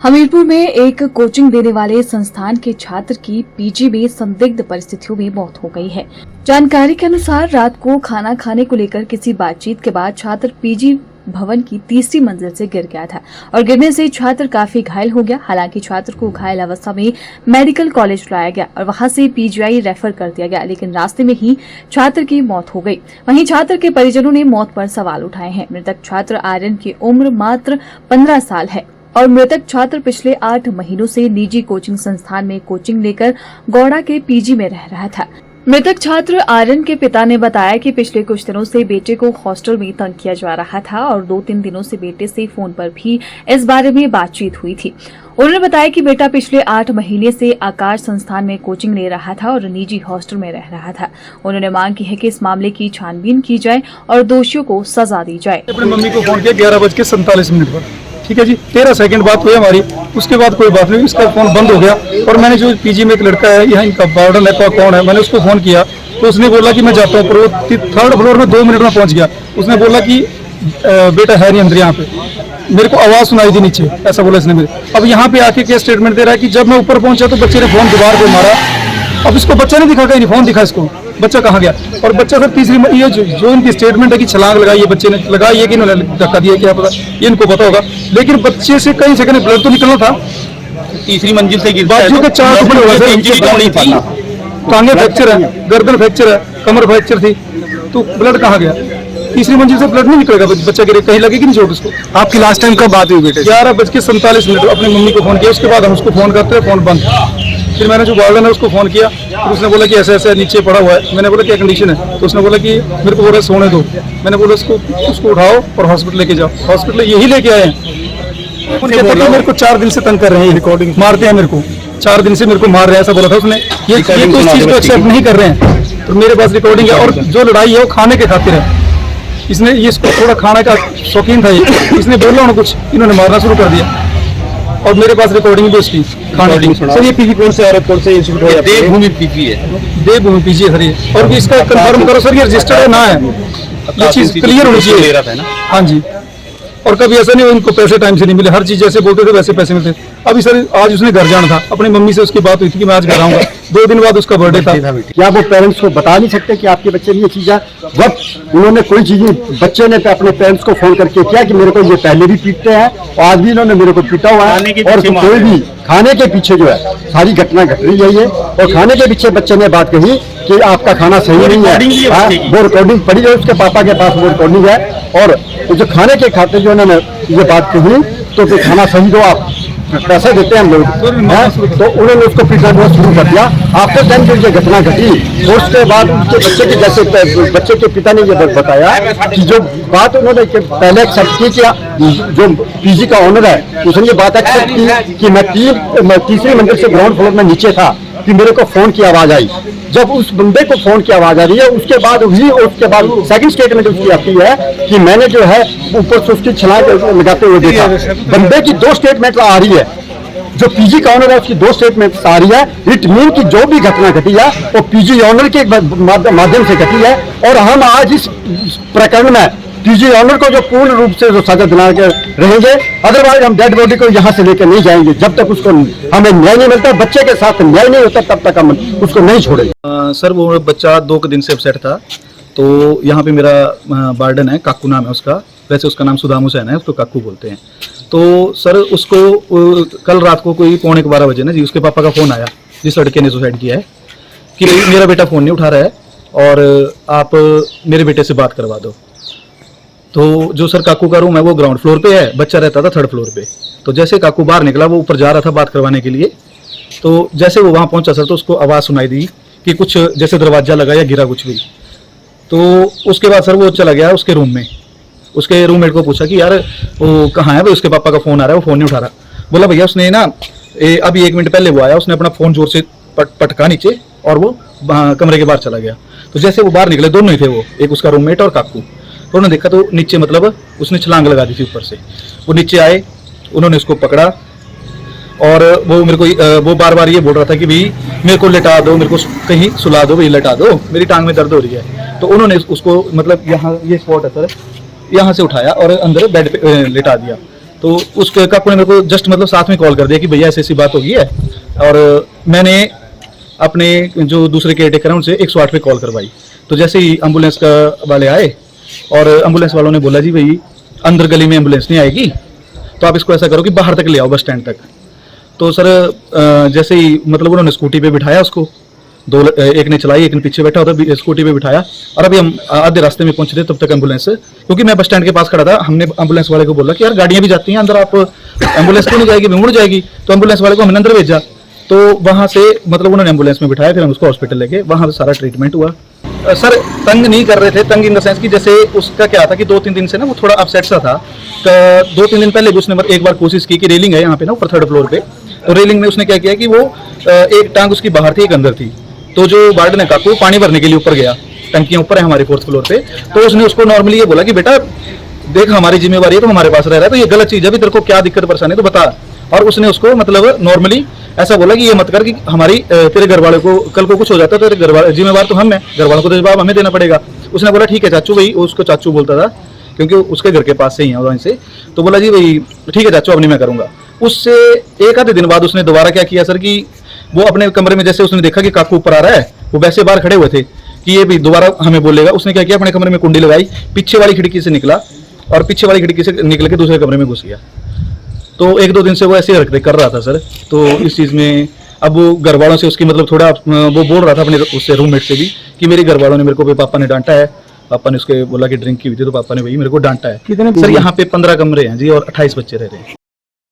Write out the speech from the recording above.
हमीरपुर में एक कोचिंग देने वाले संस्थान के छात्र की पीजी में संदिग्ध परिस्थितियों में मौत हो गई है। जानकारी के अनुसार रात को खाना खाने को लेकर किसी बातचीत के बाद छात्र पीजी भवन की तीसरी मंजिल से गिर गया था और गिरने से छात्र काफी घायल हो गया। हालांकि छात्र को घायल अवस्था में मेडिकल कॉलेज लाया गया और वहां से पीजीआई रेफर कर दिया गया, लेकिन रास्ते में ही छात्र की मौत हो गई। वहीं छात्र के परिजनों ने मौत पर सवाल उठाए हैं। मृतक छात्र आर्यन की उम्र मात्र 15 साल है और मृतक छात्र पिछले 8 महीनों से निजी कोचिंग संस्थान में कोचिंग लेकर गौड़ा के पीजी में रह रहा था। मृतक छात्र आर्यन के पिता ने बताया कि पिछले कुछ दिनों से बेटे को हॉस्टल में तंग किया जा रहा था और 2-3 दिनों से बेटे से फोन पर भी इस बारे में बातचीत हुई थी। उन्होंने बताया कि बेटा पिछले 8 महीने से आकाश संस्थान में कोचिंग ले रहा था और निजी हॉस्टल में रह रहा था। उन्होंने मांग की है कि इस मामले की छानबीन की जाए और दोषियों को सजा दी जाए। अपनी मम्मी को फोन किया 11:47 पर, ठीक है जी, 13 सेकंड बात हुई हमारी। उसके बाद कोई बात नहीं, इसका फोन बंद हो गया। और मैंने जो पीजी में एक लड़का है, यहाँ इनका वार्डन है, कौन है, मैंने उसको फोन किया तो उसने बोला कि मैं जाता हूँ, पर वो 3rd फ्लोर में 2 मिनट में पहुंच गया। उसने बोला कि बेटा है नहीं अंदर यहाँ पे। मेरे को आवाज सुनाई थी नीचे, ऐसा बोला इसने मेरे। अब यहाँ पे आके क्या स्टेटमेंट दे रहा है कि जब मैं ऊपर पहुंचा तो बच्चे ने फोन दीवार पे मारा। अब इसको बच्चा नहीं दिखा, कहीं नहीं फोन दिखा इसको, बच्चा कहाँ गया? और बच्चा सर तीसरी ये जो इनकी स्टेटमेंट है कि छलांग लगाई है बच्चे ने, लगाई है कि इन्होंने धक्का दिया, क्या पता, ये इनको पता होगा। लेकिन बच्चे से कई सेकंड ब्लड तो निकलना था। तीसरी मंजिल से गिर बाजू के 4 टुकड़े हो गए, टांगे फ्रैक्चर है, गर्दन फ्रैक्चर है, कमर फ्रैक्चर थी, तो ब्लड कहाँ गया? तीसरी मंजिल से ब्लड नहीं निकलेगा, बच्चा गिरे, कहीं लगेगी नहीं चोट उसको। आपकी लास्ट टाइम कब बात हुई बेटे? 11:47 अपनी मम्मी को फोन किया। उसके बाद हम उसको फोन करते हैं, फोन बंद। फिर मैंने जो वार्डन है उसको फोन किया, फिर उसने बोला कि ऐसे ऐसे नीचे पड़ा हुआ है। मैंने बोला क्या कंडीशन है? तो उसने बोला कि मेरे को बोला सोने दो। मैंने बोला उसको उठाओ और हॉस्पिटल लेके जाओ। हॉस्पिटल यही लेके आए हैं। उनके पति मेरे को 4 दिन से तंग कर रहे हैं, रिकॉर्डिंग मारते हैं मेरे को, 4 दिन से मेरे को मार रहे हैं, ऐसा बोला था उसने। ये तो इस चीज को एक्सेप्ट नहीं कर रहे हैं। तो मेरे पास रिकॉर्डिंग है। और जो लड़ाई है वो खाने के खातिर है। इसने ये इसको थोड़ा खाने का शौकीन था, इसने बोला उन्होंने कुछ, इन्होंने मारना शुरू कर दिया। और मेरे पास रिकॉर्डिंग भी उसकी खाने। सर ये पीजी कौन से औरत कौन से इंस्टीट्यूट है? देवभूमि पीजी है। देवभूमि पीजी है सर ये। और इसका कंफर्म करो सर, ये रजिस्टर्ड है ना है, ये चीज क्लियर होनी चाहिए। हाँ जी। और कभी ऐसा नहीं इनको पैसे टाइम से नहीं मिले, हर चीज जैसे बोलते थे वैसे पैसे मिलते। अभी सर आज उसने घर जाना था, अपनी मम्मी से उसकी बात हुई थी कि मैं आज घर आऊंगा। 2 दिन बाद उसका बर्थडे था। क्या वो पेरेंट्स को बता नहीं सकते कि आपके बच्चे ने ये चीज है? वक्त उन्होंने कोई चीज नहीं, बच्चे ने अपने पेरेंट्स को फोन करके किया कि मेरे को ये पहले भी पीटते हैं और आज भी इन्होंने मेरे को पीटा हुआ है। और कोई भी खाने के पीछे जो है सारी घटना घट रही है ये। और खाने के पीछे बच्चे ने बात कही कि आपका खाना सही नहीं है। वो रिकॉर्डिंग पड़ी है, उसके पापा के पास वो रिकॉर्डिंग है। और जो खाने के खाते जो उन्होंने ये बात कही तो फिर खाना सही दो, आप पैसे देते हैं हम लोग, तो उन्होंने उसको पीटना बहुत शुरू कर दिया। आफ्टर देन जो ये घटना घटी, उसके बाद उसके बच्चे के जैसे बच्चे के पिता ने ये बताया कि जो बात उन्होंने पहले एक्सेप्ट की कि जो पीजी का ओनर है उसने ये बात एक्सेप्ट की कि मैं तीसरी मंजिल से ग्राउंड फ्लोर में नीचे था कि मेरे को फोन की आवाज आई। जब उस बंदे को फोन की आवाज आ रही है उसके बाद सेकंड स्टेटमेंट उसकी आती है कि मैंने जो है ऊपर से उसकी छलांग लगाते हुए देखा। बंदे की 2 स्टेटमेंट आ रही है, जो पीजी का ऑनर है उसकी 2 स्टेटमेंट आ रही है। इट मीन कि जो भी घटना घटी है वो पीजी ऑनर के माध्यम से घटी है। और हम आज इस प्रकरण में पीजी ऑनर को जो पूर्ण रूप से जो सजा दिला के रहेंगे, अदरवाइज हम डेड बॉडी को यहाँ से लेकर नहीं जाएंगे जब तक उसको हमें न्याय नहीं मिलता, बच्चे के साथ न्याय नहीं होता तब तक हम उसको नहीं छोड़ेंगे। सर वो बच्चा 2 दिन से अपसेट था। तो यहाँ पे मेरा वार्डन है, काकू नाम है उसका, वैसे उसका नाम सुदाम हुसैन है, उसको काकू बोलते हैं। तो सर उसको कल रात को कोई 11:15 बजे ना जी उसके पापा का फोन आया, जिस लड़के ने सुसाइड किया है, कि मेरा बेटा फोन नहीं उठा रहा है और आप मेरे बेटे से बात करवा दो। तो जो सर काकू का रूम है वो ग्राउंड फ्लोर पे है, बच्चा रहता था 3rd फ्लोर पे। तो जैसे काकू बाहर निकला, वो ऊपर जा रहा था बात करवाने के लिए, तो जैसे वो वहाँ पहुंचा सर तो उसको आवाज़ सुनाई दी कि कुछ जैसे दरवाजा लगा या गिरा कुछ भी। तो उसके बाद सर वो चला गया उसके रूम में, उसके रूममेट को पूछा कि यार वो कहाँ है भाई, उसके पापा का फ़ोन आ रहा है, वो फ़ोन नहीं उठा रहा। बोला भैया उसने ना अभी 1 मिनट पहले वो आया, उसने अपना फ़ोन जोर से पटका नीचे और वो कमरे के बाहर चला गया। तो जैसे वो बाहर निकले, दोनों ही थे वो, एक उसका रूममेट और काकू। तो उन्होंने देखा तो नीचे मतलब उसने छलांग लगा दी थी ऊपर से। वो नीचे आए, उन्होंने उसको पकड़ा और वो मेरे को वो बार बार ये बोल रहा था कि भाई मेरे को लेटा दो, मेरे को कहीं सुला दो, भाई लेटा दो, मेरी टांग में दर्द हो रही है। तो उन्होंने उसको मतलब यहाँ ये स्पॉट है सर, यहाँ से उठाया और अंदर बेड पे लेटा दिया। तो उसके काकू ने मेरे को जस्ट मतलब साथ में कॉल कर दिया कि भैया ऐसी ऐसी बात हो गई है, और मैंने अपने जो दूसरे केयर टेकर हैं उनसे 108 पे कॉल करवाई। तो जैसे ही एम्बुलेंस का वाले आए और एम्बुलेंस वालों ने बोला जी भाई अंदर गली में एम्बुलेंस नहीं आएगी, तो आप इसको ऐसा करो कि बाहर तक ले आओ, बस स्टैंड तक। तो सर जैसे ही मतलब उन्होंने स्कूटी पे बिठाया उसको, एक ने चलाई, एक ने पीछे बैठा होता, स्कूटी पे बिठाया, और अभी हम आधे रास्ते में पहुंचे थे तब तक एम्बुलेंस, क्योंकि मैं बस स्टैंड के पास खड़ा था, हमने एम्बुलेंस वाले को बोला कि यार गाड़ियां भी जाती हैं अंदर, आप एम्बुलेंस क्यों नहीं जाएगी, मुड़ जाएगी। तो एम्बुलेंस वाले को हमने अंदर भेजा, तो वहां से मतलब उन्होंने एम्बुलेंस में बिठाया, फिर हम उसको हॉस्पिटल लेके, वहां सारा ट्रीटमेंट हुआ। सर तंग नहीं कर रहे थे, तंग इन द सेंस कि जैसे उसका क्या था कि 2-3 दिन से ना वो थोड़ा अपसेट सा था। 2-3 दिन पहले भी उसने एक बार कोशिश की कि रेलिंग है यहाँ पे ना ऊपर 3rd फ्लोर पे, तो रेलिंग में उसने क्या किया कि वो एक टांग उसकी बाहर थी, एक अंदर थी। तो जो वार्डन है काकू पानी भरने के लिए ऊपर गया, टंकियां ऊपर है हमारे 4th फ्लोर पे, तो उसने उसको नॉर्मली ये बोला कि बेटा देख हमारी जिम्मेवारी है, तो हमारे पास रह रहा है, तो ये गलत चीज है, अभी तेरे को क्या दिक्कत परेशानी है तो बता। और उसने उसको मतलब नॉर्मली ऐसा बोला कि ये मत कर कि हमारी तेरे घर वाले को कल को कुछ हो जाता है तो तेरे घर वाले जिम्मेवार तो हम है, घर वालों को तो जवाब हमें देना पड़ेगा। उसने बोला ठीक है चाचू भाई, उसको चाचू बोलता था क्योंकि उसके घर के पास से ही है वहीं से, तो बोला जी भाई ठीक है चाचू अब नहीं मैं करूंगा। उससे एक आधे दिन बाद उसने दोबारा क्या किया सर कि वो अपने कमरे में जैसे उसने देखा कि काकू ऊपर आ रहा है, वो वैसे बाहर खड़े हुए थे कि ये भी दोबारा हमें बोलेगा। उसने क्या किया, अपने कमरे में कुंडी लगाई, पीछे वाली खिड़की से निकला और पीछे वाली खिड़की से निकल के दूसरे कमरे में घुस गया। तो 1-2 दिन से वो ऐसी हरकतें कर रहा था सर। तो इस चीज़ में अब वो घर वालों से उसकी मतलब थोड़ा वो बोल रहा था अपने उससे रूममेट से भी कि मेरे घर वालों ने मेरे को, पापा ने डांटा है, पापा ने उसके बोला कि ड्रिंक की हुई थी तो पापा ने वही मेरे को डांटा है। सर यहाँ पे 15 कमरे हैं जी और 28 बच्चे रह रहे हैं।